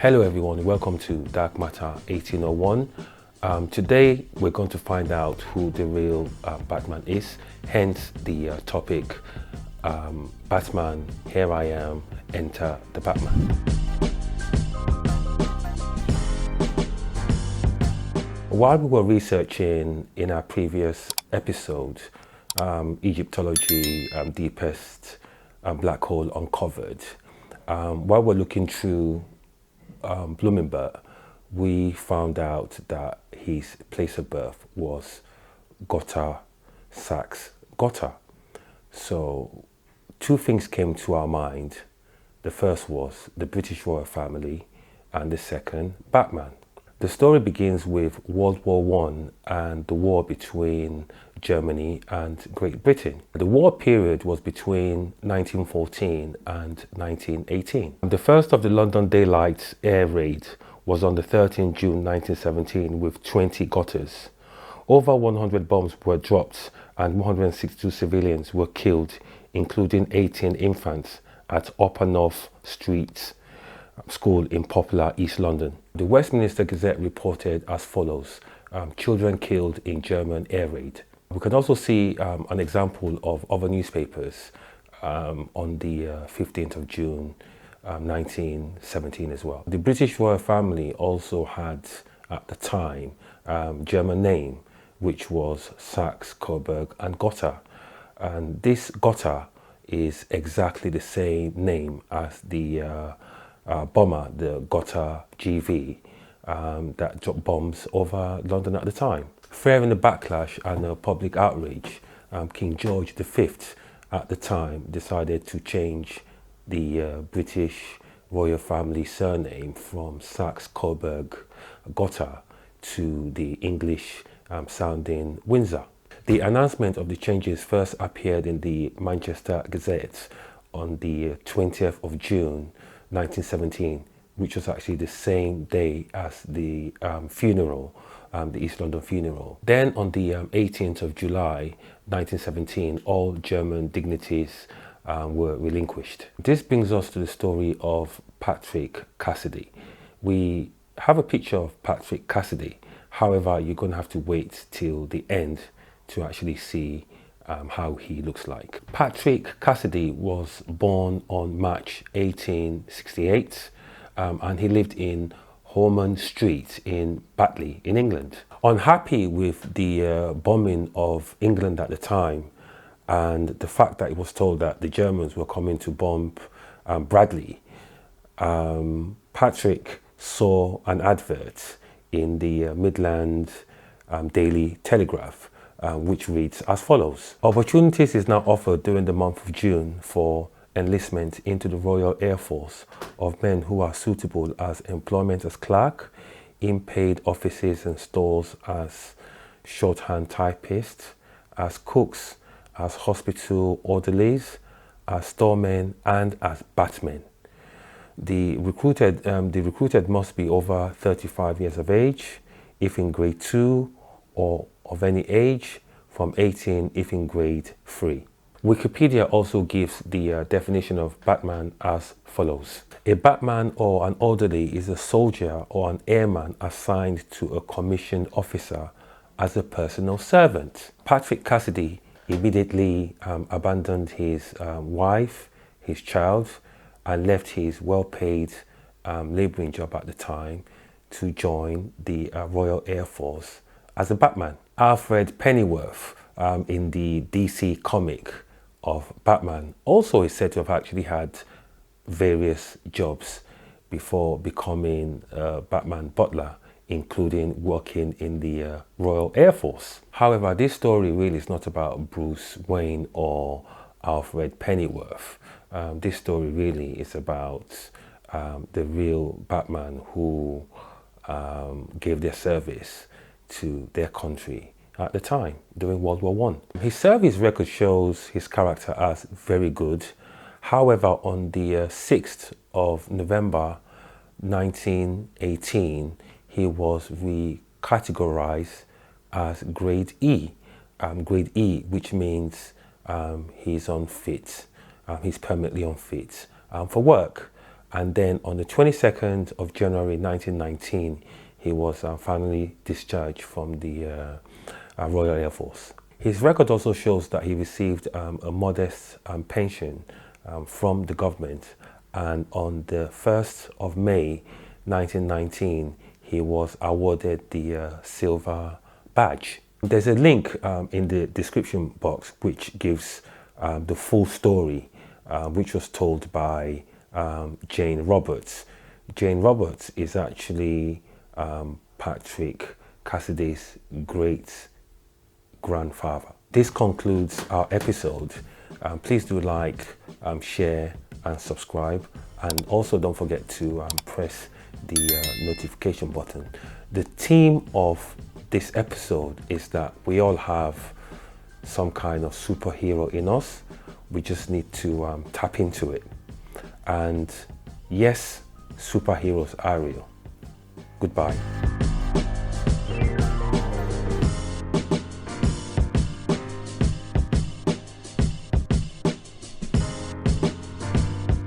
Hello everyone, welcome to Dark Matter 1801. Today we're going to find out who the real Batman is, hence the topic, Batman, here I am, enter the Batman. While we were researching in our previous episode, Egyptology, Deepest Black Hole Uncovered, while we're looking through Blumenberg, we found out that his place of birth was Gotha, Saxe, Gotha. So two things came to our mind. The first was the British royal family, and the second, Batman. The story begins with World War I and the war between Germany and Great Britain. The war period was between 1914 and 1918. The first of the London Daylight air raid was on the 13th June 1917 with 20 Gothas. Over 100 bombs were dropped and 162 civilians were killed, including 18 infants at Upper North Street School in popular East London. The Westminster Gazette reported as follows: children killed in German air raid. We can also see an example of other newspapers on the 15th of June 1917 as well. The British royal family also had at the time German name, which was Saxe Coburg and Gotha, and this Gotha is exactly the same name as the bomber, the Gotha GV, that dropped bombs over London at the time. Fearing the backlash and public outrage, King George V at the time decided to change the British royal family surname from Saxe Coburg Gotha to the English sounding Windsor. The announcement of the changes first appeared in the Manchester Gazette on the 20th of June 1917, which was actually the same day as the funeral, the East London funeral. Then on the 18th of July 1917, all German dignities were relinquished. This brings us to the story of Patrick Cassidy. We have a picture of Patrick Cassidy. However, you're going to have to wait till the end to actually see how he looks like. Patrick Cassidy was born on March 1868 and he lived in Hume Street in Batley in England. Unhappy with the bombing of England at the time and the fact that it was told that the Germans were coming to bomb Bradley, Patrick saw an advert in the Midland Daily Telegraph, which reads as follows: opportunities is now offered during the month of June for enlistment into the Royal Air Force of men who are suitable as employment as clerk, in paid offices and stores, as shorthand typists, as cooks, as hospital orderlies, as storemen, and as batmen. The recruited must be over 35 years of age, if in grade 2, or of any age, from 18 if in grade 3. Wikipedia also gives the definition of Batman as follows: a Batman or an orderly is a soldier or an airman assigned to a commissioned officer as a personal servant. Patrick Cassidy immediately abandoned his wife, his child, and left his well-paid labouring job at the time to join the Royal Air Force as a Batman. Alfred Pennyworth in the DC comic of Batman also is said to have actually had various jobs before becoming Batman butler, including working in the Royal Air Force. However, this story really is not about Bruce Wayne or Alfred Pennyworth. This story really is about the real Batman who gave their service to their country at the time during World War I. His service record shows his character as very good. However, on the 6th of November 1918, he was recategorized as grade E. Grade E, which means he's unfit, he's permanently unfit for work. And then on the 22nd of January 1919, he was finally discharged from the Royal Air Force. His record also shows that he received a modest pension from the government, and on the 1st of May 1919, he was awarded the Silver Badge. There's a link in the description box which gives the full story, which was told by Jane Roberts. Jane Roberts is actually Patrick Cassidy's great grandfather. This concludes our episode. Please do like, share and subscribe, and also don't forget to press the notification button. The theme of this episode is that we all have some kind of superhero in us. We just need to tap into it. And yes, superheroes are real. Goodbye.